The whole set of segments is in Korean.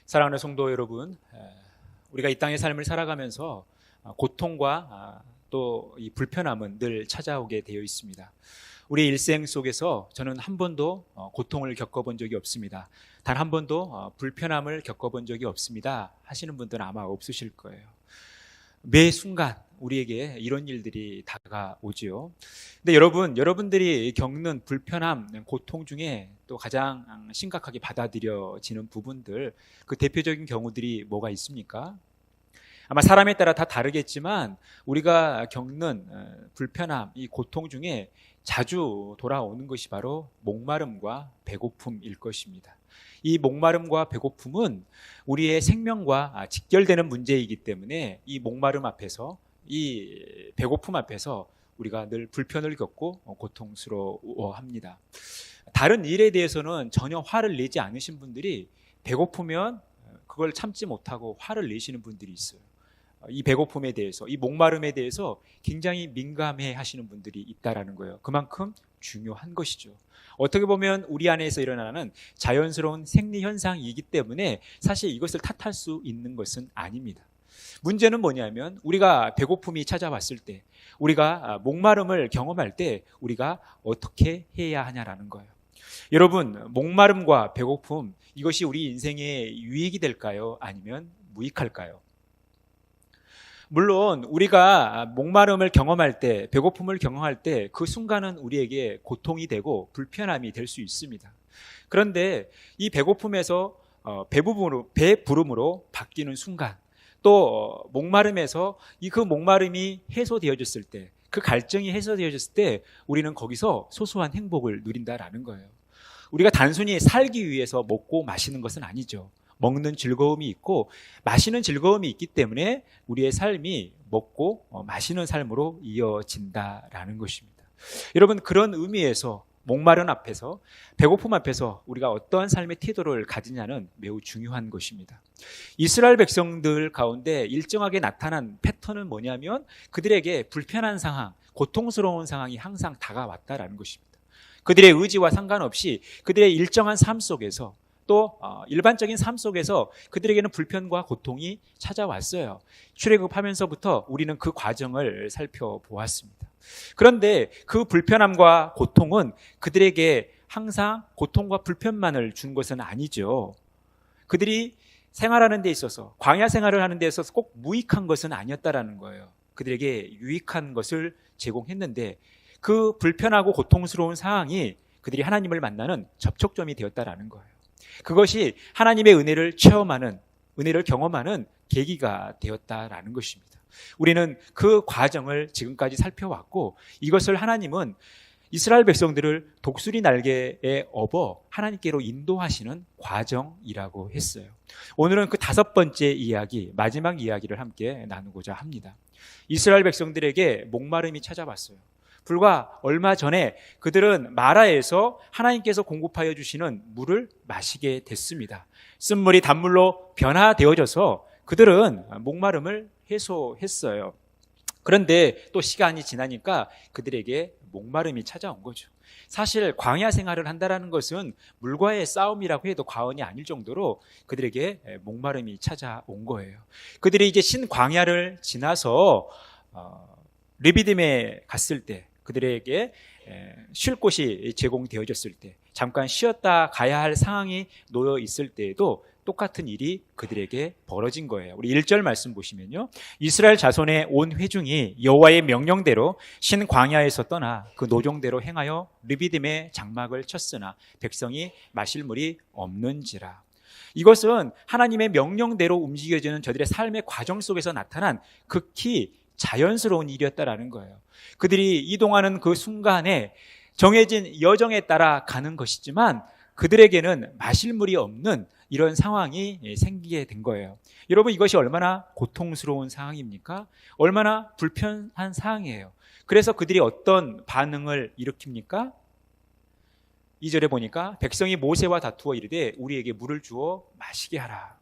사랑하는 성도 여러분, 우리가 이 땅의 삶을 살아가면서 고통과 또 이 불편함은 늘 찾아오게 되어 있습니다. 우리 일생 속에서 저는 한 번도 고통을 겪어본 적이 없습니다. 단 한 번도 불편함을 겪어본 적이 없습니다 하시는 분들은 아마 없으실 거예요. 매 순간 우리에게 이런 일들이 다가오지요. 근데 여러분들이 겪는 불편함, 고통 중에 또 가장 심각하게 받아들여지는 부분들, 그 대표적인 경우들이 뭐가 있습니까? 아마 사람에 따라 다 다르겠지만 우리가 겪는 불편함, 이 고통 중에 자주 돌아오는 것이 바로 목마름과 배고픔일 것입니다. 이 목마름과 배고픔은 우리의 생명과 직결되는 문제이기 때문에 이 목마름 앞에서, 이 배고픔 앞에서 우리가 늘 불편을 겪고 고통스러워합니다. 다른 일에 대해서는 전혀 화를 내지 않으신 분들이 배고프면 그걸 참지 못하고 화를 내시는 분들이 있어요. 이 배고픔에 대해서, 이 목마름에 대해서 굉장히 민감해 하시는 분들이 있다라는 거예요. 그만큼 중요한 것이죠. 어떻게 보면 우리 안에서 일어나는 자연스러운 생리 현상이기 때문에 사실 이것을 탓할 수 있는 것은 아닙니다. 문제는 뭐냐면 우리가 배고픔이 찾아왔을 때, 우리가 목마름을 경험할 때 우리가 어떻게 해야 하냐라는 거예요. 여러분, 목마름과 배고픔, 이것이 우리 인생에 유익이 될까요? 아니면 무익할까요? 물론 우리가 목마름을 경험할 때, 배고픔을 경험할 때 그 순간은 우리에게 고통이 되고 불편함이 될 수 있습니다. 그런데 이 배고픔에서 배부름으로 바뀌는 순간, 또 목마름에서 그 목마름이 해소되어졌을 때, 그 갈증이 해소되어졌을 때 우리는 거기서 소소한 행복을 누린다라는 거예요. 우리가 단순히 살기 위해서 먹고 마시는 것은 아니죠. 먹는 즐거움이 있고 마시는 즐거움이 있기 때문에 우리의 삶이 먹고 마시는 삶으로 이어진다라는 것입니다. 여러분, 그런 의미에서 목마른 앞에서, 배고픔 앞에서 우리가 어떠한 삶의 태도를 가지냐는 매우 중요한 것입니다. 이스라엘 백성들 가운데 일정하게 나타난 패턴은 뭐냐면 그들에게 불편한 상황, 고통스러운 상황이 항상 다가왔다라는 것입니다. 그들의 의지와 상관없이 그들의 일정한 삶 속에서, 또 일반적인 삶 속에서 그들에게는 불편과 고통이 찾아왔어요. 출애굽하면서부터 우리는 그 과정을 살펴보았습니다. 그런데 그 불편함과 고통은 그들에게 항상 고통과 불편만을 준 것은 아니죠. 그들이 생활하는 데 있어서, 광야 생활을 하는 데 있어서 꼭 무익한 것은 아니었다라는 거예요. 그들에게 유익한 것을 제공했는데 그 불편하고 고통스러운 상황이 그들이 하나님을 만나는 접촉점이 되었다라는 거예요. 그것이 하나님의 은혜를 체험하는, 은혜를 경험하는 계기가 되었다라는 것입니다. 우리는 그 과정을 지금까지 살펴왔고, 이것을 하나님은 이스라엘 백성들을 독수리 날개에 업어 하나님께로 인도하시는 과정이라고 했어요. 오늘은 그 5번째 이야기, 마지막 이야기를 함께 나누고자 합니다. 이스라엘 백성들에게 목마름이 찾아왔어요. 불과 얼마 전에 그들은 마라에서 하나님께서 공급하여 주시는 물을 마시게 됐습니다. 쓴물이 단물로 변화되어져서 그들은 목마름을 해소했어요. 그런데 또 시간이 지나니까 그들에게 목마름이 찾아온 거죠. 사실 광야 생활을 한다는 것은 물과의 싸움이라고 해도 과언이 아닐 정도로 그들에게 목마름이 찾아온 거예요. 그들이 이제 신광야를 지나서 르비딤에 갔을 때, 그들에게 쉴 곳이 제공되어졌을 때, 잠깐 쉬었다 가야 할 상황이 놓여 있을 때에도 똑같은 일이 그들에게 벌어진 거예요. 우리 1절 말씀 보시면요, 이스라엘 자손의 온 회중이 여호와의 명령대로 신 광야에서 떠나 그 노종대로 행하여 르비딤에 장막을 쳤으나 백성이 마실 물이 없는지라. 이것은 하나님의 명령대로 움직여지는 저들의 삶의 과정 속에서 나타난 극히 자연스러운 일이었다라는 거예요. 그들이 이동하는 그 순간에 정해진 여정에 따라 가는 것이지만 그들에게는 마실 물이 없는 이런 상황이 생기게 된 거예요. 여러분, 이것이 얼마나 고통스러운 상황입니까? 얼마나 불편한 상황이에요. 그래서 그들이 어떤 반응을 일으킵니까? 2절에 보니까 백성이 모세와 다투어 이르되 우리에게 물을 주어 마시게 하라.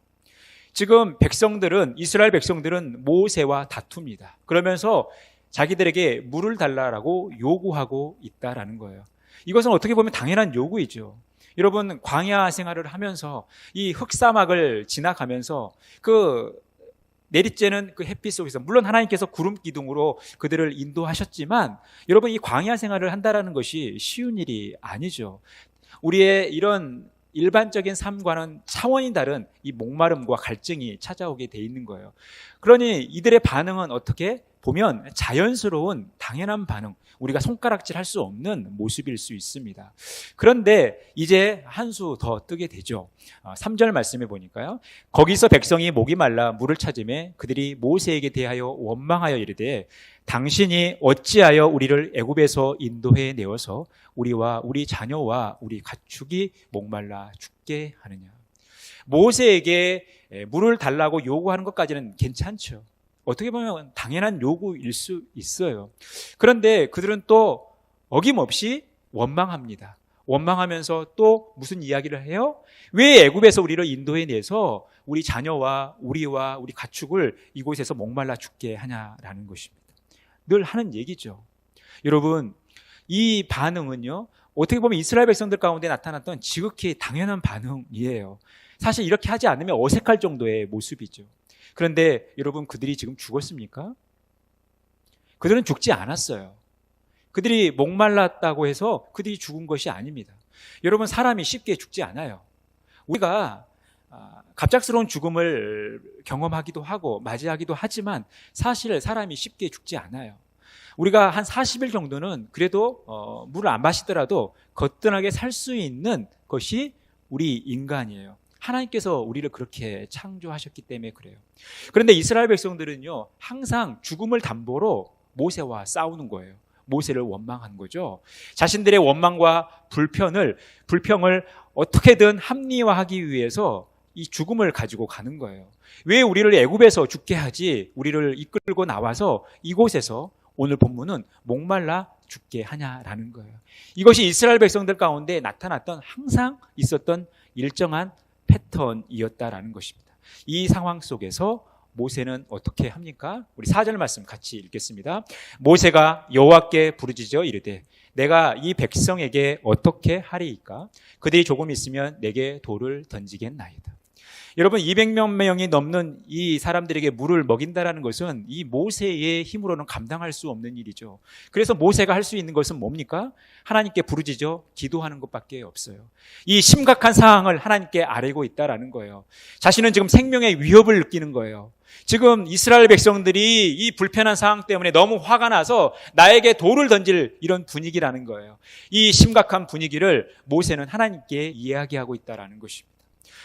지금 백성들은, 이스라엘 백성들은 모세와 다툽니다. 그러면서 자기들에게 물을 달라고 요구하고 있다라는 거예요. 이것은 어떻게 보면 당연한 요구이죠. 여러분, 광야 생활을 하면서 이 흑사막을 지나가면서 그 내리쬐는 그 햇빛 속에서, 물론 하나님께서 구름 기둥으로 그들을 인도하셨지만, 여러분, 이 광야 생활을 한다라는 것이 쉬운 일이 아니죠. 우리의 이런 일반적인 삶과는 차원이 다른 이 목마름과 갈증이 찾아오게 돼 있는 거예요. 그러니 이들의 반응은 어떻게 보면 자연스러운 당연한 반응, 우리가 손가락질 할 수 없는 모습일 수 있습니다. 그런데 이제 한 수 더 뜨게 되죠. 3절 말씀해 보니까요, 거기서 백성이 목이 말라 물을 찾으매 그들이 모세에게 대하여 원망하여 이르되 당신이 어찌하여 우리를 애굽에서 인도해 내어서 우리와 우리 자녀와 우리 가축이 목말라 죽게 하느냐. 모세에게 물을 달라고 요구하는 것까지는 괜찮죠. 어떻게 보면 당연한 요구일 수 있어요. 그런데 그들은 또 어김없이 원망합니다. 원망하면서 또 무슨 이야기를 해요? 왜 애굽에서 우리를 인도해 내서 우리 자녀와 우리와 우리 가축을 이곳에서 목말라 죽게 하냐라는 것입니다. 늘 하는 얘기죠. 여러분, 이 반응은요, 어떻게 보면 이스라엘 백성들 가운데 나타났던 지극히 당연한 반응이에요. 사실 이렇게 하지 않으면 어색할 정도의 모습이죠. 그런데 여러분, 그들이 지금 죽었습니까? 그들은 죽지 않았어요. 그들이 목말랐다고 해서 그들이 죽은 것이 아닙니다. 여러분, 사람이 쉽게 죽지 않아요. 우리가 갑작스러운 죽음을 경험하기도 하고 맞이하기도 하지만 사실 사람이 쉽게 죽지 않아요. 우리가 한 40일 정도는 그래도 물을 안 마시더라도 거뜬하게 살 수 있는 것이 우리 인간이에요. 하나님께서 우리를 그렇게 창조하셨기 때문에 그래요. 그런데 이스라엘 백성들은요, 항상 죽음을 담보로 모세와 싸우는 거예요. 모세를 원망한 거죠. 자신들의 원망과 불평을 어떻게든 합리화하기 위해서 이 죽음을 가지고 가는 거예요. 왜 우리를 애굽에서 죽게 하지? 우리를 이끌고 나와서 이곳에서 오늘 본문은 목말라 죽게 하냐라는 거예요. 이것이 이스라엘 백성들 가운데 나타났던, 항상 있었던 일정한 패턴이었다라는 것입니다. 이 상황 속에서 모세는 어떻게 합니까? 우리 4절 말씀 같이 읽겠습니다. 모세가 여호와께 부르짖어 이르되 내가 이 백성에게 어떻게 하리이까? 그들이 조금 있으면 내게 돌을 던지겠나이다. 여러분, 200명이 넘는 이 사람들에게 물을 먹인다라는 것은 이 모세의 힘으로는 감당할 수 없는 일이죠. 그래서 모세가 할 수 있는 것은 뭡니까? 하나님께 부르짖어 기도하는 것밖에 없어요. 이 심각한 상황을 하나님께 아뢰고 있다라는 거예요. 자신은 지금 생명의 위협을 느끼는 거예요. 지금 이스라엘 백성들이 이 불편한 상황 때문에 너무 화가 나서 나에게 돌을 던질 이런 분위기라는 거예요. 이 심각한 분위기를 모세는 하나님께 이야기하고 있다라는 것입니다.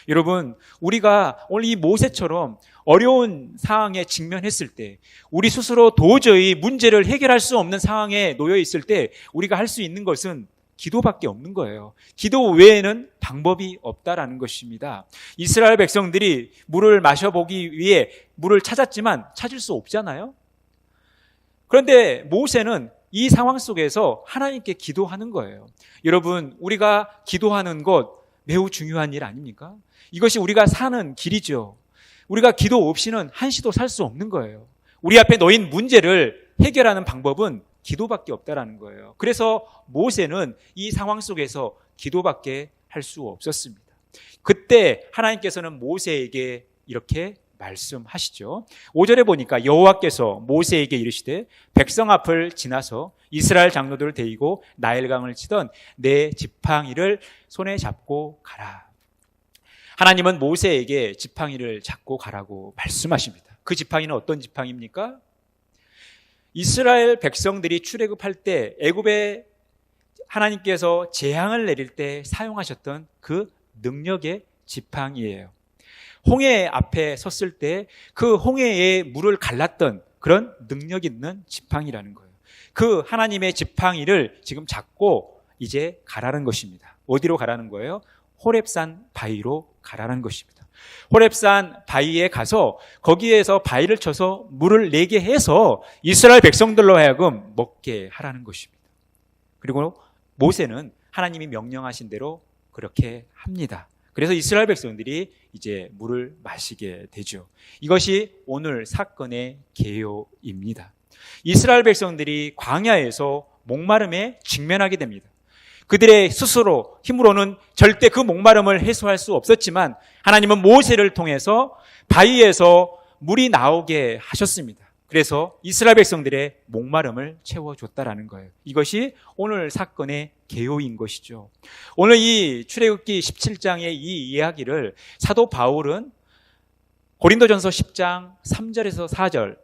여러분, 우리가 오늘 이 모세처럼 어려운 상황에 직면했을 때, 우리 스스로 도저히 문제를 해결할 수 없는 상황에 놓여 있을 때 우리가 할 수 있는 것은 기도밖에 없는 거예요. 기도 외에는 방법이 없다라는 것입니다. 이스라엘 백성들이 물을 마셔보기 위해 물을 찾았지만 찾을 수 없잖아요. 그런데 모세는 이 상황 속에서 하나님께 기도하는 거예요. 여러분, 우리가 기도하는 것 매우 중요한 일 아닙니까? 이것이 우리가 사는 길이죠. 우리가 기도 없이는 한시도 살 수 없는 거예요. 우리 앞에 놓인 문제를 해결하는 방법은 기도밖에 없다라는 거예요. 그래서 모세는 이 상황 속에서 기도밖에 할 수 없었습니다. 그때 하나님께서는 모세에게 이렇게 말씀하시죠. 5절에 보니까 여호와께서 모세에게 이르시되 백성 앞을 지나서 이스라엘 장로들을 데리고 나일강을 치던 내 지팡이를 손에 잡고 가라. 하나님은 모세에게 지팡이를 잡고 가라고 말씀하십니다. 그 지팡이는 어떤 지팡이입니까? 이스라엘 백성들이 출애굽할 때 애굽에 하나님께서 재앙을 내릴 때 사용하셨던 그 능력의 지팡이예요. 홍해 앞에 섰을 때 그 홍해에 물을 갈랐던 그런 능력 있는 지팡이라는 거예요. 그 하나님의 지팡이를 지금 잡고 이제 가라는 것입니다. 어디로 가라는 거예요? 호렙산 바위로 가라는 것입니다. 호렙산 바위에 가서 거기에서 바위를 쳐서 물을 내게 해서 이스라엘 백성들로 하여금 먹게 하라는 것입니다. 그리고 모세는 하나님이 명령하신 대로 그렇게 합니다. 그래서 이스라엘 백성들이 이제 물을 마시게 되죠. 이것이 오늘 사건의 개요입니다. 이스라엘 백성들이 광야에서 목마름에 직면하게 됩니다. 그들의 스스로 힘으로는 절대 그 목마름을 해소할 수 없었지만 하나님은 모세를 통해서 바위에서 물이 나오게 하셨습니다. 그래서 이스라엘 백성들의 목마름을 채워줬다라는 거예요. 이것이 오늘 사건의 개요인 것이죠. 오늘 이 출애굽기 17장의 이 이야기를 사도 바울은 고린도전서 10장 3절에서 4절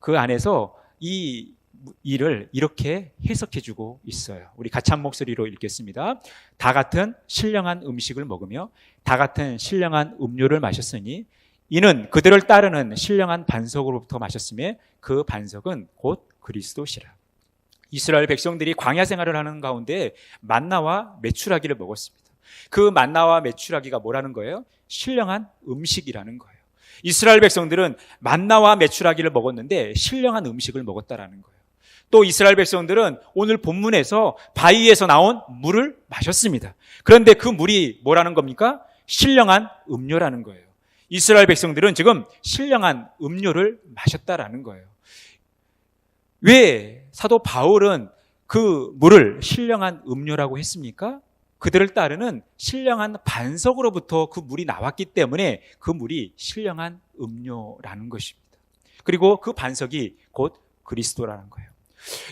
그 안에서 이 일을 이렇게 해석해주고 있어요. 우리 같이 한 목소리로 읽겠습니다. 다 같은 신령한 음식을 먹으며 다 같은 신령한 음료를 마셨으니 이는 그들을 따르는 신령한 반석으로부터 마셨으며 그 반석은 곧 그리스도시라. 이스라엘 백성들이 광야 생활을 하는 가운데 만나와 메추라기를 먹었습니다. 그 만나와 메추라기가 뭐라는 거예요? 신령한 음식이라는 거예요. 이스라엘 백성들은 만나와 메추라기를 먹었는데 신령한 음식을 먹었다라는 거예요. 또 이스라엘 백성들은 오늘 본문에서 바위에서 나온 물을 마셨습니다. 그런데 그 물이 뭐라는 겁니까? 신령한 음료라는 거예요. 이스라엘 백성들은 지금 신령한 음료를 마셨다라는 거예요. 왜 사도 바울은 그 물을 신령한 음료라고 했습니까? 그들을 따르는 신령한 반석으로부터 그 물이 나왔기 때문에 그 물이 신령한 음료라는 것입니다. 그리고 그 반석이 곧 그리스도라는 거예요.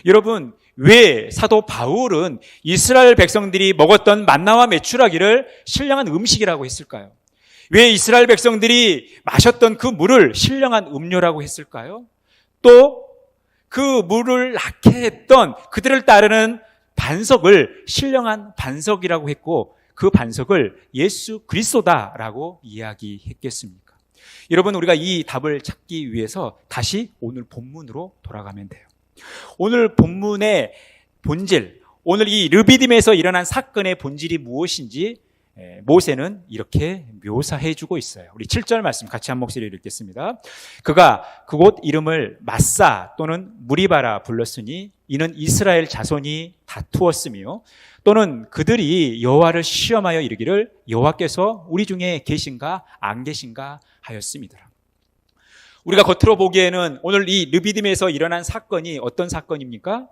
여러분, 왜 사도 바울은 이스라엘 백성들이 먹었던 만나와 메추라기를 신령한 음식이라고 했을까요? 왜 이스라엘 백성들이 마셨던 그 물을 신령한 음료라고 했을까요? 또 그 물을 낳게 했던 그들을 따르는 반석을 신령한 반석이라고 했고 그 반석을 예수 그리스도다라고 이야기했겠습니까? 여러분, 우리가 이 답을 찾기 위해서 다시 오늘 본문으로 돌아가면 돼요. 오늘 본문의 본질, 오늘 이 르비딤에서 일어난 사건의 본질이 무엇인지 모세는 이렇게 묘사해주고 있어요. 우리 7절 말씀 같이 한 목소리로 읽겠습니다. 그가 그곳 이름을 마사 또는 무리바라 불렀으니 이는 이스라엘 자손이 다투었으며 또는 그들이 여호와를 시험하여 이르기를 여호와께서 우리 중에 계신가 안 계신가 하였습니다. 우리가 겉으로 보기에는 오늘 이 르비딤에서 일어난 사건이 어떤 사건입니까?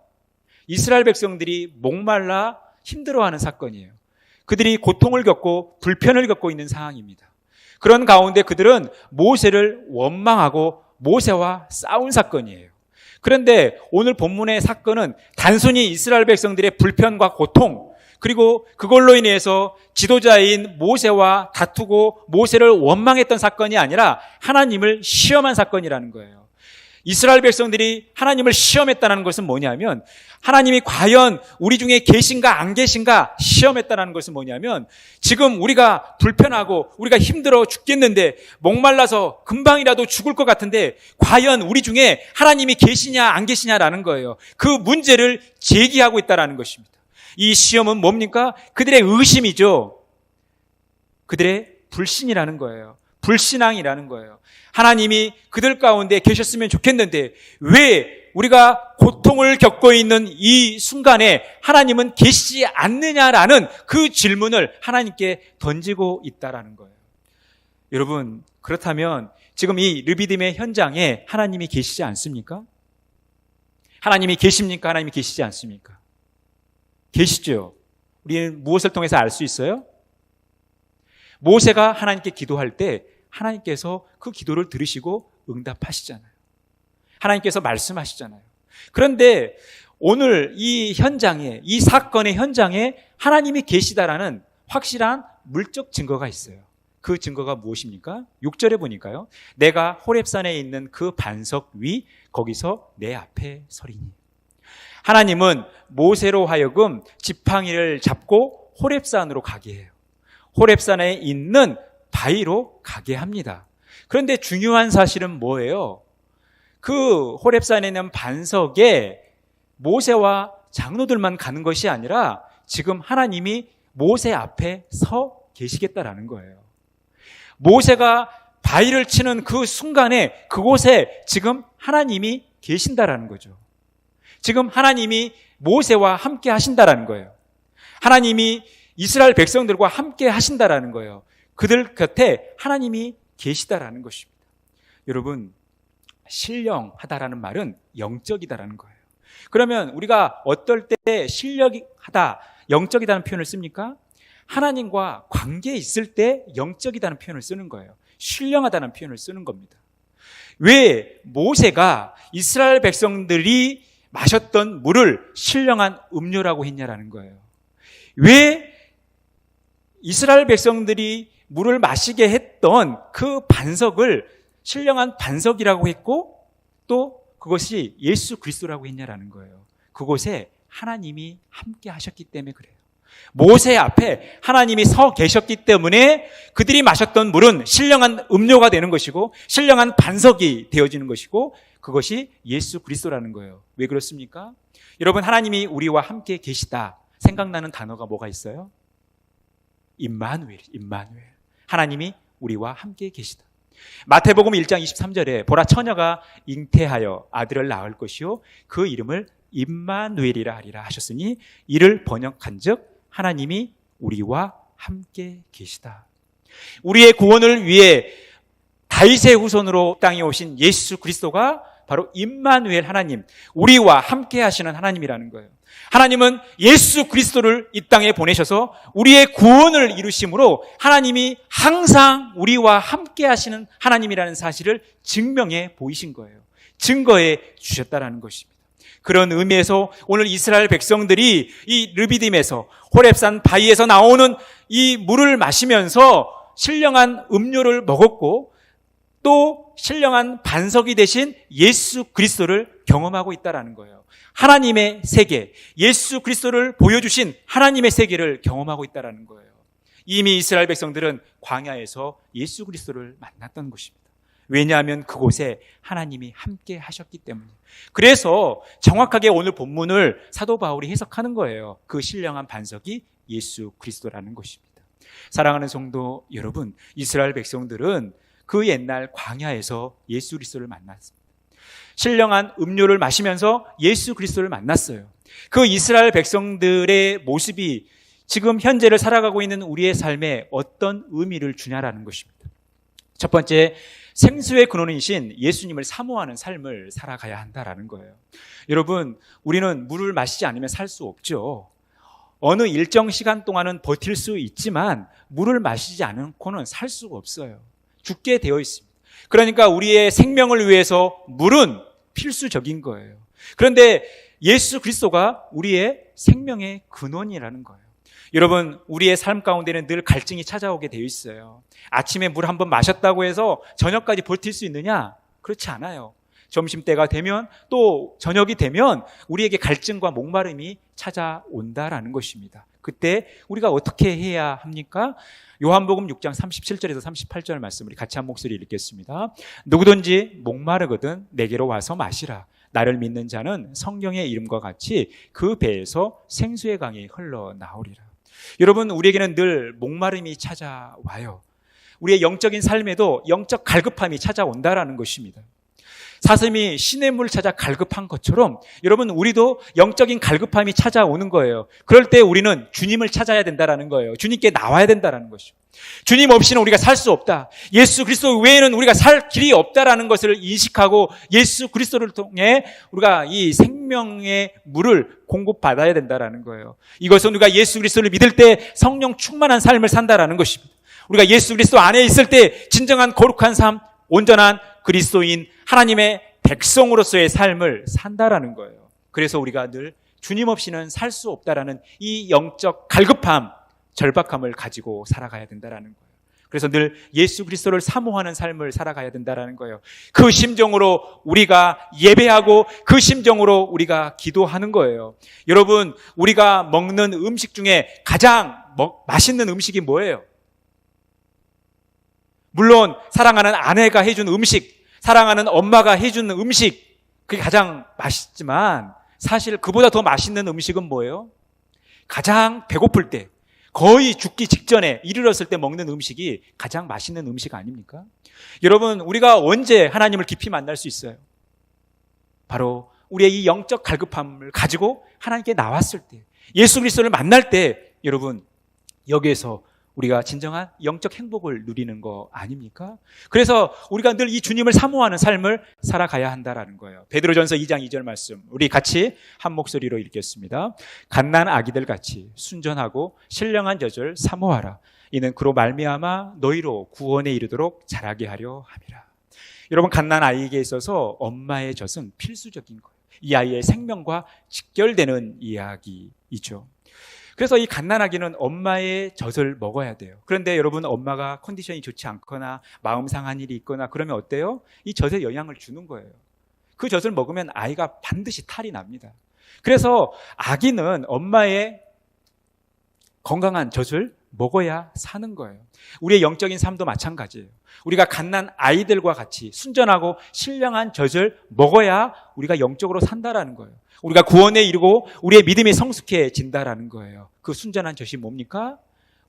이스라엘 백성들이 목말라 힘들어하는 사건이에요. 그들이 고통을 겪고 불편을 겪고 있는 상황입니다. 그런 가운데 그들은 모세를 원망하고 모세와 싸운 사건이에요. 그런데 오늘 본문의 사건은 단순히 이스라엘 백성들의 불편과 고통, 그리고 그걸로 인해서 지도자인 모세와 다투고 모세를 원망했던 사건이 아니라 하나님을 시험한 사건이라는 거예요. 이스라엘 백성들이 하나님을 시험했다는 것은 뭐냐면 하나님이 과연 우리 중에 계신가 안 계신가 시험했다는 것은 뭐냐면 지금 우리가 불편하고 우리가 힘들어 죽겠는데 목말라서 금방이라도 죽을 것 같은데 과연 우리 중에 하나님이 계시냐 안 계시냐라는 거예요. 그 문제를 제기하고 있다는 것입니다. 이 시험은 뭡니까? 그들의 의심이죠. 그들의 불신이라는 거예요. 불신앙이라는 거예요. 하나님이 그들 가운데 계셨으면 좋겠는데 왜 우리가 고통을 겪고 있는 이 순간에 하나님은 계시지 않느냐라는 그 질문을 하나님께 던지고 있다라는 거예요. 여러분, 그렇다면 지금 이 르비딤의 현장에 하나님이 계시지 않습니까? 하나님이 계십니까? 하나님이 계시지 않습니까? 계시죠. 우리는 무엇을 통해서 알 수 있어요? 모세가 하나님께 기도할 때 하나님께서 그 기도를 들으시고 응답하시잖아요. 하나님께서 말씀하시잖아요. 그런데 오늘 이 현장에, 이 사건의 현장에 하나님이 계시다라는 확실한 물적 증거가 있어요. 그 증거가 무엇입니까? 6절에 보니까요. 내가 호렙산에 있는 그 반석 위 거기서 내 앞에 서리니. 하나님은 모세로 하여금 지팡이를 잡고 호렙산으로 가게 해요. 호렙산에 있는 바위로 가게 합니다. 그런데 중요한 사실은 뭐예요? 그 호렙산에 있는 반석에 모세와 장로들만 가는 것이 아니라 지금 하나님이 모세 앞에 서 계시겠다라는 거예요. 모세가 바위를 치는 그 순간에 그곳에 지금 하나님이 계신다라는 거죠. 지금 하나님이 모세와 함께 하신다라는 거예요. 하나님이 이스라엘 백성들과 함께 하신다라는 거예요. 그들 곁에 하나님이 계시다라는 것입니다. 여러분, 신령하다라는 말은 영적이다라는 거예요. 그러면 우리가 어떨 때 신령하다, 영적이다는 표현을 씁니까? 하나님과 관계에 있을 때 영적이다는 표현을 쓰는 거예요. 신령하다는 표현을 쓰는 겁니다. 왜 모세가 이스라엘 백성들이 마셨던 물을 신령한 음료라고 했냐라는 거예요. 왜 이스라엘 백성들이 물을 마시게 했던 그 반석을 신령한 반석이라고 했고 또 그것이 예수 그리스도라고 했냐라는 거예요. 그곳에 하나님이 함께 하셨기 때문에 그래요. 모세 앞에 하나님이 서 계셨기 때문에 그들이 마셨던 물은 신령한 음료가 되는 것이고 신령한 반석이 되어지는 것이고 그것이 예수 그리스도라는 거예요. 왜 그렇습니까? 여러분, 하나님이 우리와 함께 계시다 생각나는 단어가 뭐가 있어요? 임마누엘. 하나님이 우리와 함께 계시다. 마태복음 1장 23절에 보라 처녀가 잉태하여 아들을 낳을 것이요 그 이름을 임마누엘이라 하리라 하셨으니 이를 번역한즉 하나님이 우리와 함께 계시다. 우리의 구원을 위해 다윗의 후손으로 땅에 오신 예수 그리스도가 바로 임마누엘 하나님, 우리와 함께 하시는 하나님이라는 거예요. 하나님은 예수 그리스도를 이 땅에 보내셔서 우리의 구원을 이루심으로 하나님이 항상 우리와 함께 하시는 하나님이라는 사실을 증명해 보이신 거예요. 증거해 주셨다라는 것입니다. 그런 의미에서 오늘 이스라엘 백성들이 이 르비딤에서 호렙산 바위에서 나오는 이 물을 마시면서 신령한 음료를 먹었고 또 신령한 반석이 되신 예수 그리스도를 경험하고 있다라는 거예요. 하나님의 세계, 예수 그리스도를 보여주신 하나님의 세계를 경험하고 있다라는 거예요. 이미 이스라엘 백성들은 광야에서 예수 그리스도를 만났던 것입니다. 왜냐하면 그곳에 하나님이 함께 하셨기 때문이에요. 그래서 정확하게 오늘 본문을 사도 바울이 해석하는 거예요. 그 신령한 반석이 예수 그리스도라는 것입니다. 사랑하는 성도 여러분, 이스라엘 백성들은 그 옛날 광야에서 예수 그리스도를 만났습니다. 신령한 음료를 마시면서 예수 그리스도를 만났어요. 그 이스라엘 백성들의 모습이 지금 현재를 살아가고 있는 우리의 삶에 어떤 의미를 주냐라는 것입니다. 첫 번째, 생수의 근원이신 예수님을 사모하는 삶을 살아가야 한다라는 거예요. 여러분, 우리는 물을 마시지 않으면 살 수 없죠. 어느 일정 시간 동안은 버틸 수 있지만 물을 마시지 않고는 살 수가 없어요. 죽게 되어 있습니다. 그러니까 우리의 생명을 위해서 물은 필수적인 거예요. 그런데 예수 그리스도가 우리의 생명의 근원이라는 거예요. 여러분, 우리의 삶 가운데는 늘 갈증이 찾아오게 되어 있어요. 아침에 물 한 번 마셨다고 해서 저녁까지 버틸 수 있느냐? 그렇지 않아요. 점심때가 되면 또 저녁이 되면 우리에게 갈증과 목마름이 찾아온다라는 것입니다. 그때 우리가 어떻게 해야 합니까? 요한복음 6장 37절에서 38절 말씀 우리 같이 한 목소리 읽겠습니다. 누구든지 목마르거든 내게로 와서 마시라. 나를 믿는 자는 성령의 이름과 같이 그 배에서 생수의 강이 흘러나오리라. 여러분, 우리에게는 늘 목마름이 찾아와요. 우리의 영적인 삶에도 영적 갈급함이 찾아온다라는 것입니다. 사슴이 시냇물을 찾아 갈급한 것처럼 여러분, 우리도 영적인 갈급함이 찾아오는 거예요. 그럴 때 우리는 주님을 찾아야 된다라는 거예요. 주님께 나와야 된다라는 것이죠. 주님 없이는 우리가 살 수 없다. 예수 그리스도 외에는 우리가 살 길이 없다라는 것을 인식하고 예수 그리스도를 통해 우리가 이 생명의 물을 공급받아야 된다라는 거예요. 이것은 우리가 예수 그리스도를 믿을 때 성령 충만한 삶을 산다라는 것입니다. 우리가 예수 그리스도 안에 있을 때 진정한 거룩한 삶, 온전한 그리스도인 하나님의 백성으로서의 삶을 산다라는 거예요. 그래서 우리가 늘 주님 없이는 살 수 없다라는 이 영적 갈급함, 절박함을 가지고 살아가야 된다라는 거예요. 그래서 늘 예수 그리스도를 사모하는 삶을 살아가야 된다라는 거예요. 그 심정으로 우리가 예배하고 그 심정으로 우리가 기도하는 거예요. 여러분, 우리가 먹는 음식 중에 가장 맛있는 음식이 뭐예요? 물론 사랑하는 아내가 해준 음식, 사랑하는 엄마가 해준 음식, 그게 가장 맛있지만 사실 그보다 더 맛있는 음식은 뭐예요? 가장 배고플 때, 거의 죽기 직전에 이르렀을 때 먹는 음식이 가장 맛있는 음식 아닙니까? 여러분, 우리가 언제 하나님을 깊이 만날 수 있어요? 바로 우리의 이 영적 갈급함을 가지고 하나님께 나왔을 때, 예수 그리스도를 만날 때, 여러분, 여기에서 우리가 진정한 영적 행복을 누리는 거 아닙니까? 그래서 우리가 늘 이 주님을 사모하는 삶을 살아가야 한다라는 거예요. 베드로전서 2장 2절 말씀 우리 같이 한 목소리로 읽겠습니다. 갓난 아기들 같이 순전하고 신령한 젖을 사모하라. 이는 그로 말미암아 너희로 구원에 이르도록 자라게 하려 함이라. 여러분, 갓난 아이에게 있어서 엄마의 젖은 필수적인 거예요. 이 아이의 생명과 직결되는 이야기이죠. 그래서 이 갓난아기는 엄마의 젖을 먹어야 돼요. 그런데 여러분, 엄마가 컨디션이 좋지 않거나 마음 상한 일이 있거나 그러면 어때요? 이 젖에 영향을 주는 거예요. 그 젖을 먹으면 아이가 반드시 탈이 납니다. 그래서 아기는 엄마의 건강한 젖을 먹어야 사는 거예요. 우리의 영적인 삶도 마찬가지예요. 우리가 갓난 아이들과 같이 순전하고 신령한 젖을 먹어야 우리가 영적으로 산다라는 거예요. 우리가 구원에 이르고 우리의 믿음이 성숙해진다라는 거예요. 그 순전한 젖이 뭡니까?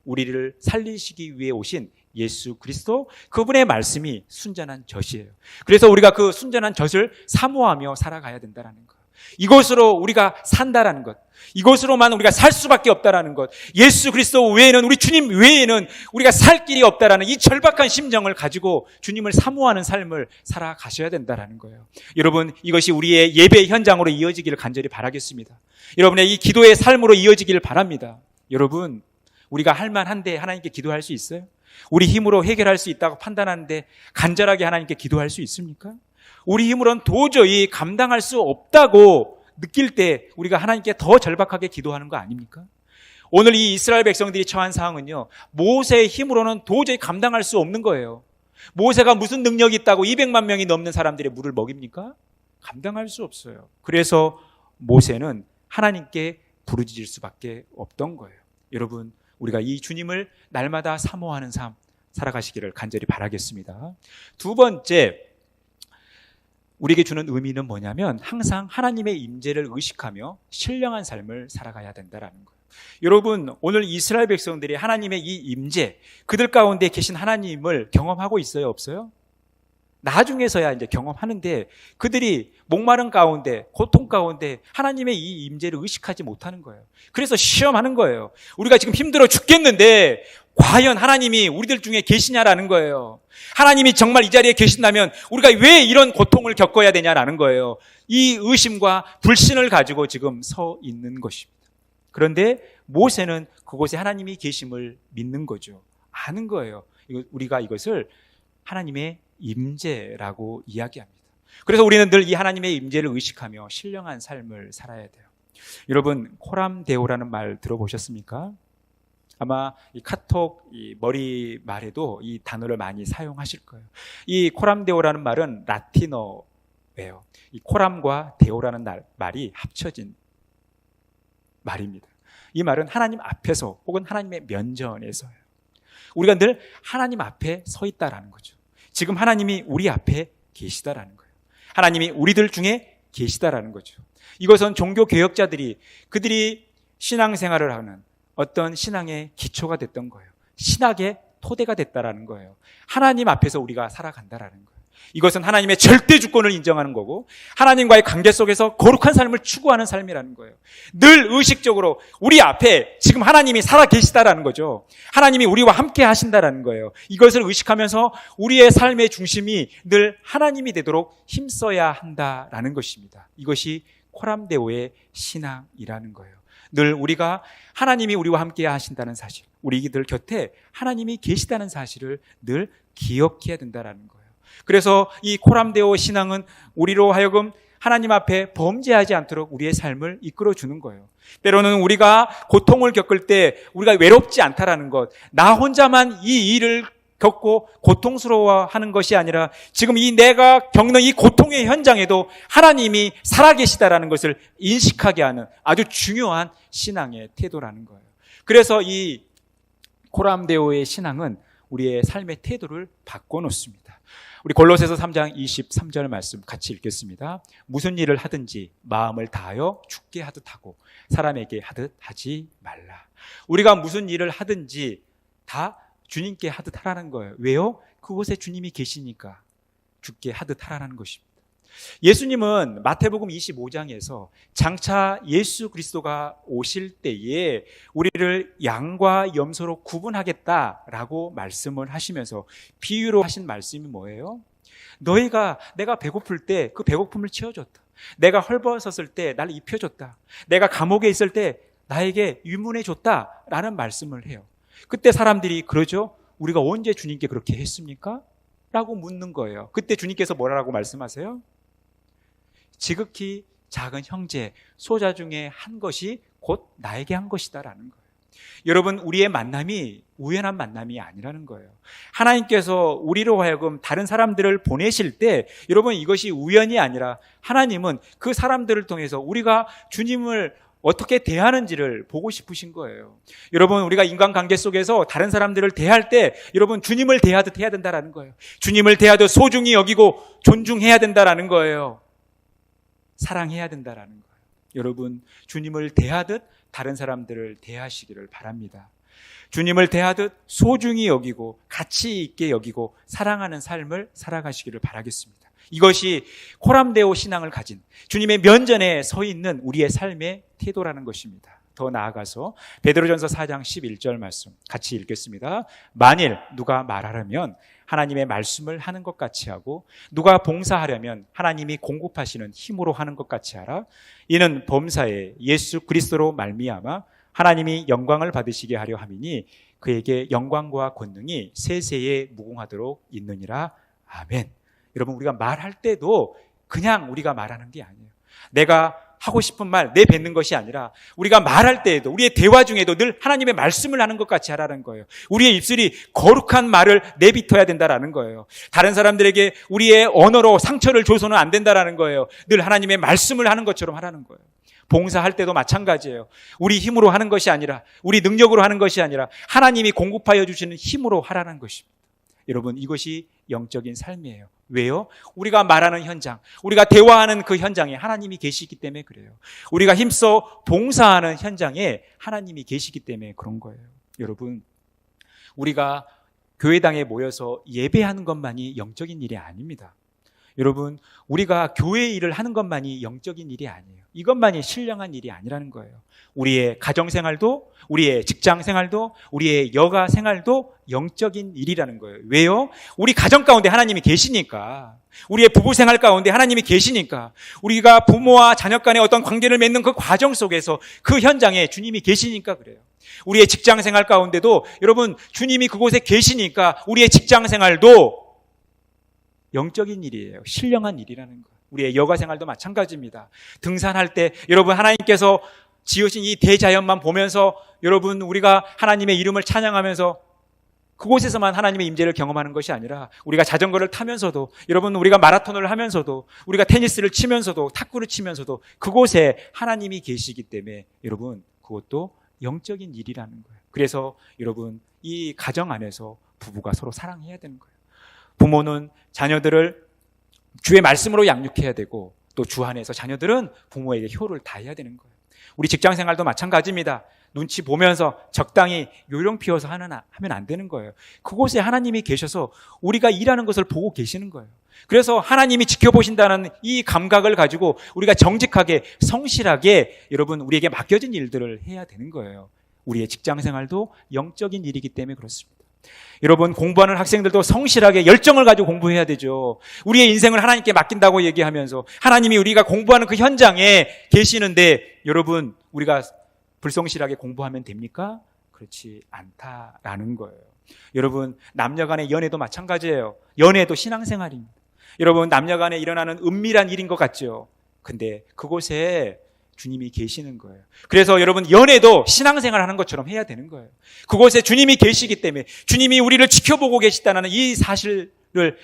우리를 살리시기 위해 오신 예수 그리스도, 그분의 말씀이 순전한 젖이에요. 그래서 우리가 그 순전한 젖을 사모하며 살아가야 된다라는 거예요. 이것으로 우리가 산다라는 것, 이것으로만 우리가 살 수밖에 없다라는 것, 예수 그리스도 외에는, 우리 주님 외에는 우리가 살 길이 없다라는 이 절박한 심정을 가지고 주님을 사모하는 삶을 살아가셔야 된다라는 거예요. 여러분, 이것이 우리의 예배 현장으로 이어지기를 간절히 바라겠습니다. 여러분의 이 기도의 삶으로 이어지기를 바랍니다. 여러분, 우리가 할 만한데 하나님께 기도할 수 있어요? 우리 힘으로 해결할 수 있다고 판단하는데 간절하게 하나님께 기도할 수 있습니까? 우리 힘으로는 도저히 감당할 수 없다고 느낄 때 우리가 하나님께 더 절박하게 기도하는 거 아닙니까? 오늘 이 이스라엘 백성들이 처한 상황은요, 모세의 힘으로는 도저히 감당할 수 없는 거예요. 모세가 무슨 능력이 있다고 200만 명이 넘는 사람들의 물을 먹입니까? 감당할 수 없어요. 그래서 모세는 하나님께 부르짖을 수밖에 없던 거예요. 여러분, 우리가 이 주님을 날마다 사모하는 삶 살아가시기를 간절히 바라겠습니다. 두 번째, 우리에게 주는 의미는 뭐냐면 항상 하나님의 임재를 의식하며 신령한 삶을 살아가야 된다는 거예요. 여러분, 오늘 이스라엘 백성들이 하나님의 이 임재, 그들 가운데 계신 하나님을 경험하고 있어요, 없어요? 나중에서야 이제 경험하는데 그들이 목마른 가운데, 고통 가운데 하나님의 이 임재를 의식하지 못하는 거예요. 그래서 시험하는 거예요. 우리가 지금 힘들어 죽겠는데 과연 하나님이 우리들 중에 계시냐라는 거예요. 하나님이 정말 이 자리에 계신다면 우리가 왜 이런 고통을 겪어야 되냐라는 거예요. 이 의심과 불신을 가지고 지금 서 있는 것입니다. 그런데 모세는 그곳에 하나님이 계심을 믿는 거죠. 아는 거예요. 우리가 이것을 하나님의 임재라고 이야기합니다. 그래서 우리는 늘 이 하나님의 임재를 의식하며 신령한 삶을 살아야 돼요. 여러분, 코람데오라는 말 들어보셨습니까? 아마 이 카톡 이 머리 말에도 이 단어를 많이 사용하실 거예요. 이 코람데오라는 말은 라틴어예요. 이 코람과 데오라는 말이 합쳐진 말입니다. 이 말은 하나님 앞에서 혹은 하나님의 면전에서요. 우리가 늘 하나님 앞에 서 있다라는 거죠. 지금 하나님이 우리 앞에 계시다라는 거예요. 하나님이 우리들 중에 계시다라는 거죠. 이것은 종교 개혁자들이 그들이 신앙생활을 하는 어떤 신앙의 기초가 됐던 거예요. 신학의 토대가 됐다라는 거예요. 하나님 앞에서 우리가 살아간다라는 거예요. 이것은 하나님의 절대 주권을 인정하는 거고 하나님과의 관계 속에서 거룩한 삶을 추구하는 삶이라는 거예요. 늘 의식적으로 우리 앞에 지금 하나님이 살아 계시다라는 거죠. 하나님이 우리와 함께 하신다라는 거예요. 이것을 의식하면서 우리의 삶의 중심이 늘 하나님이 되도록 힘써야 한다라는 것입니다. 이것이 코람데오의 신앙이라는 거예요. 늘 우리가 하나님이 우리와 함께 하신다는 사실, 우리들 곁에 하나님이 계시다는 사실을 늘 기억해야 된다는 거예요. 그래서 이 코람데오 신앙은 우리로 하여금 하나님 앞에 범죄하지 않도록 우리의 삶을 이끌어주는 거예요. 때로는 우리가 고통을 겪을 때 우리가 외롭지 않다라는 것, 나 혼자만 이 일을 겪고 고통스러워하는 것이 아니라 지금 이 내가 겪는 이 고통의 현장에도 하나님이 살아계시다라는 것을 인식하게 하는 아주 중요한 신앙의 태도라는 거예요. 그래서 이 코람데오의 신앙은 우리의 삶의 태도를 바꿔놓습니다. 우리 골로새서 3장 23절 말씀 같이 읽겠습니다. 무슨 일을 하든지 마음을 다하여 주께 하듯 하고 사람에게 하듯 하지 말라. 우리가 무슨 일을 하든지 다 주님께 하듯 하라는 거예요. 왜요? 그곳에 주님이 계시니까 주께 하듯 하라는 것입니다. 예수님은 마태복음 25장에서 장차 예수 그리스도가 오실 때에 우리를 양과 염소로 구분하겠다라고 말씀을 하시면서 비유로 하신 말씀이 뭐예요? 내가 배고플 때 그 배고픔을 채워줬다. 내가 헐벗었을 때 나를 입혀줬다. 내가 감옥에 있을 때 나에게 유문해줬다 라는 말씀을 해요. 그때 사람들이 그러죠? 우리가 언제 주님께 그렇게 했습니까? 라고 묻는 거예요. 그때 주님께서 뭐라고 말씀하세요? 지극히 작은 형제, 소자 중에 한 것이 곧 나에게 한 것이다라는 거예요. 여러분, 우리의 만남이 우연한 만남이 아니라는 거예요. 하나님께서 우리로 하여금 다른 사람들을 보내실 때 여러분 이것이 우연이 아니라 하나님은 그 사람들을 통해서 우리가 주님을 어떻게 대하는지를 보고 싶으신 거예요. 여러분, 우리가 인간관계 속에서 다른 사람들을 대할 때 여러분 주님을 대하듯 해야 된다라는 거예요. 주님을 대하듯 소중히 여기고 존중해야 된다라는 거예요. 사랑해야 된다라는 거예요. 여러분, 주님을 대하듯 다른 사람들을 대하시기를 바랍니다. 주님을 대하듯 소중히 여기고 가치 있게 여기고 사랑하는 삶을 살아가시기를 바라겠습니다. 이것이 코람데오 신앙을 가진 주님의 면전에 서 있는 우리의 삶의 태도라는 것입니다. 더 나아가서 베드로전서 4장 11절 말씀 같이 읽겠습니다. 만일 누가 말하려면 하나님의 말씀을 하는 것 같이 하고 누가 봉사하려면 하나님이 공급하시는 힘으로 하는 것 같이 하라. 이는 범사에 예수 그리스도로 말미암아 하나님이 영광을 받으시게 하려 함이니 그에게 영광과 권능이 세세에 무궁하도록 있느니라. 아멘. 여러분, 우리가 말할 때도 그냥 우리가 말하는 게 아니에요. 내가 하고 싶은 말 내뱉는 것이 아니라 우리가 말할 때에도 우리의 대화 중에도 늘 하나님의 말씀을 하는 것 같이 하라는 거예요. 우리의 입술이 거룩한 말을 내뱉어야 된다라는 거예요. 다른 사람들에게 우리의 언어로 상처를 줘서는 안 된다라는 거예요. 늘 하나님의 말씀을 하는 것처럼 하라는 거예요. 봉사할 때도 마찬가지예요. 우리 힘으로 하는 것이 아니라 우리 능력으로 하는 것이 아니라 하나님이 공급하여 주시는 힘으로 하라는 것입니다. 여러분, 이것이 영적인 삶이에요. 왜요? 우리가 말하는 현장, 우리가 대화하는 그 현장에 하나님이 계시기 때문에 그래요. 우리가 힘써 봉사하는 현장에 하나님이 계시기 때문에 그런 거예요. 여러분, 우리가 교회당에 모여서 예배하는 것만이 영적인 일이 아닙니다. 여러분, 우리가 교회 일을 하는 것만이 영적인 일이 아니에요. 이것만이 신령한 일이 아니라는 거예요. 우리의 가정생활도, 우리의 직장생활도, 우리의 여가생활도 영적인 일이라는 거예요. 왜요? 우리 가정 가운데 하나님이 계시니까, 우리의 부부생활 가운데 하나님이 계시니까, 우리가 부모와 자녀 간의 어떤 관계를 맺는 그 과정 속에서 그 현장에 주님이 계시니까 그래요. 우리의 직장생활 가운데도 여러분 주님이 그곳에 계시니까 우리의 직장생활도 영적인 일이에요. 신령한 일이라는 거예요. 우리의 여가생활도 마찬가지입니다. 등산할 때 여러분 하나님께서 지으신 이 대자연만 보면서 여러분 우리가 하나님의 이름을 찬양하면서 그곳에서만 하나님의 임재를 경험하는 것이 아니라 우리가 자전거를 타면서도 여러분 우리가 마라톤을 하면서도 우리가 테니스를 치면서도 탁구를 치면서도 그곳에 하나님이 계시기 때문에 여러분 그것도 영적인 일이라는 거예요. 그래서 여러분 이 가정 안에서 부부가 서로 사랑해야 되는 거예요. 부모는 자녀들을 주의 말씀으로 양육해야 되고 또 주 안에서 자녀들은 부모에게 효를 다해야 되는 거예요. 우리 직장생활도 마찬가지입니다. 눈치 보면서 적당히 요령 피워서 하면 안 되는 거예요. 그곳에 하나님이 계셔서 우리가 일하는 것을 보고 계시는 거예요. 그래서 하나님이 지켜보신다는 이 감각을 가지고 우리가 정직하게 성실하게 여러분 우리에게 맡겨진 일들을 해야 되는 거예요. 우리의 직장생활도 영적인 일이기 때문에 그렇습니다. 여러분 공부하는 학생들도 성실하게 열정을 가지고 공부해야 되죠. 우리의 인생을 하나님께 맡긴다고 얘기하면서 하나님이 우리가 공부하는 그 현장에 계시는데 여러분 우리가 불성실하게 공부하면 됩니까? 그렇지 않다라는 거예요. 여러분 남녀간의 연애도 마찬가지예요. 연애도 신앙생활입니다. 여러분 남녀간에 일어나는 은밀한 일인 것 같죠. 근데 그곳에 주님이 계시는 거예요. 그래서 여러분 연애도 신앙생활 하는 것처럼 해야 되는 거예요. 그곳에 주님이 계시기 때문에 주님이 우리를 지켜보고 계시다는 이 사실을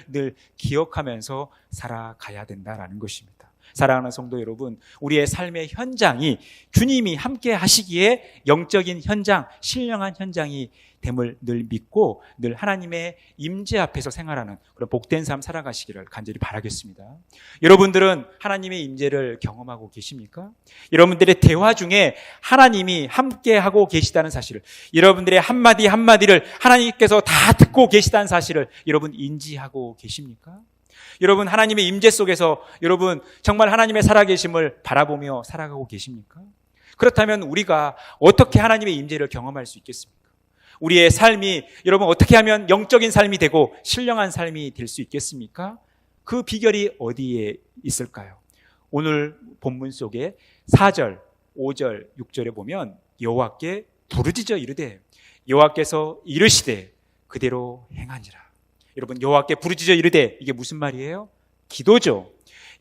늘 기억하면서 살아가야 된다는 것입니다. 사랑하는 성도 여러분, 우리의 삶의 현장이 주님이 함께 하시기에 영적인 현장, 신령한 현장이 됨을 늘 믿고 늘 하나님의 임재 앞에서 생활하는 그런 복된 삶 살아가시기를 간절히 바라겠습니다. 여러분들은 하나님의 임재를 경험하고 계십니까? 여러분들의 대화 중에 하나님이 함께하고 계시다는 사실을, 여러분들의 한마디 한마디를 하나님께서 다 듣고 계시다는 사실을 여러분 인지하고 계십니까? 여러분 하나님의 임재 속에서 여러분 정말 하나님의 살아계심을 바라보며 살아가고 계십니까? 그렇다면 우리가 어떻게 하나님의 임재를 경험할 수 있겠습니까? 우리의 삶이 여러분 어떻게 하면 영적인 삶이 되고 신령한 삶이 될 수 있겠습니까? 그 비결이 어디에 있을까요? 오늘 본문 속에 4절, 5절, 6절에 보면 여호와께 부르짖어 이르되 여호와께서 이르시되 그대로 행하니라. 여러분 여호와께 부르짖어 이르되 이게 무슨 말이에요? 기도죠.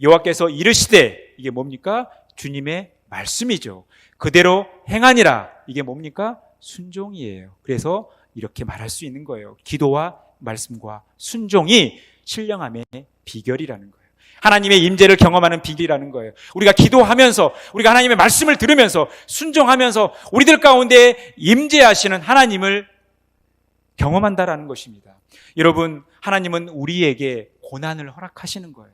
여호와께서 이르시되 이게 뭡니까? 주님의 말씀이죠. 그대로 행하니라 이게 뭡니까? 순종이에요. 그래서 이렇게 말할 수 있는 거예요. 기도와 말씀과 순종이 신령함의 비결이라는 거예요. 하나님의 임재를 경험하는 비결이라는 거예요. 우리가 기도하면서 우리가 하나님의 말씀을 들으면서 순종하면서 우리들 가운데 임재하시는 하나님을 경험한다라는 것입니다. 여러분 하나님은 우리에게 고난을 허락하시는 거예요.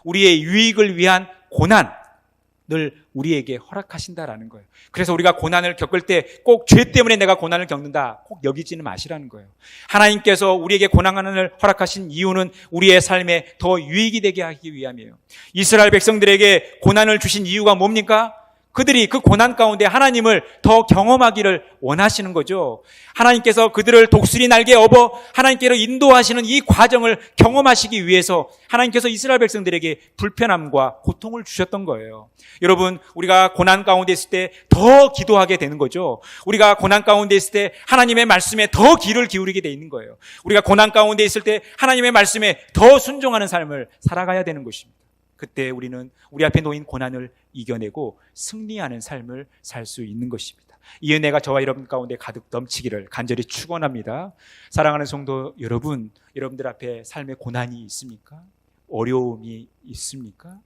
우리의 유익을 위한 고난을 우리에게 허락하신다라는 거예요. 그래서 우리가 고난을 겪을 때 꼭 죄 때문에 내가 고난을 겪는다 꼭 여기지는 마시라는 거예요. 하나님께서 우리에게 고난을 허락하신 이유는 우리의 삶에 더 유익이 되게 하기 위함이에요. 이스라엘 백성들에게 고난을 주신 이유가 뭡니까? 그들이 그 고난 가운데 하나님을 더 경험하기를 원하시는 거죠. 하나님께서 그들을 독수리 날개에 업어 하나님께로 인도하시는 이 과정을 경험하시기 위해서 하나님께서 이스라엘 백성들에게 불편함과 고통을 주셨던 거예요. 여러분 우리가 고난 가운데 있을 때 더 기도하게 되는 거죠. 우리가 고난 가운데 있을 때 하나님의 말씀에 더 귀를 기울이게 돼 있는 거예요. 우리가 고난 가운데 있을 때 하나님의 말씀에 더 순종하는 삶을 살아가야 되는 것입니다. 그때 우리는 우리 앞에 놓인 고난을 이겨내고 승리하는 삶을 살 수 있는 것입니다. 이 은혜가 저와 여러분 가운데 가득 넘치기를 간절히 축원합니다. 사랑하는 성도 여러분, 여러분들 앞에 삶의 고난이 있습니까? 어려움이 있습니까?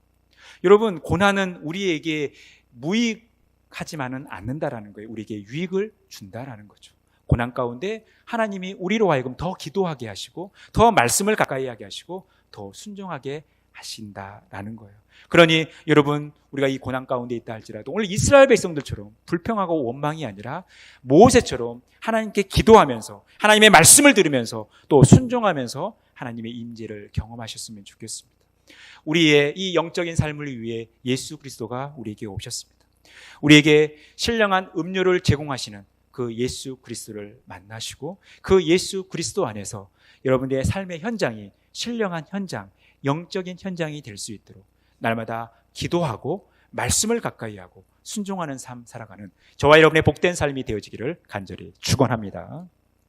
여러분 고난은 우리에게 무익하지만은 않는다라는 거예요. 우리에게 유익을 준다라는 거죠. 고난 가운데 하나님이 우리로 하여금 더 기도하게 하시고 더 말씀을 가까이 하게 하시고 더 순종하게 하신다라는 거예요. 그러니 여러분 우리가 이 고난 가운데 있다 할지라도 오늘 이스라엘 백성들처럼 불평하고 원망이 아니라 모세처럼 하나님께 기도하면서 하나님의 말씀을 들으면서 또 순종하면서 하나님의 임재를 경험하셨으면 좋겠습니다. 우리의 이 영적인 삶을 위해 예수 그리스도가 우리에게 오셨습니다. 우리에게 신령한 음료를 제공하시는 그 예수 그리스도를 만나시고 그 예수 그리스도 안에서 여러분들의 삶의 현장이 신령한 현장, 영적인 현장이 될 수 있도록 날마다 기도하고 말씀을 가까이 하고 순종하는 삶 살아가는 저와 여러분의 복된 삶이 되어지기를 간절히 축원합니다.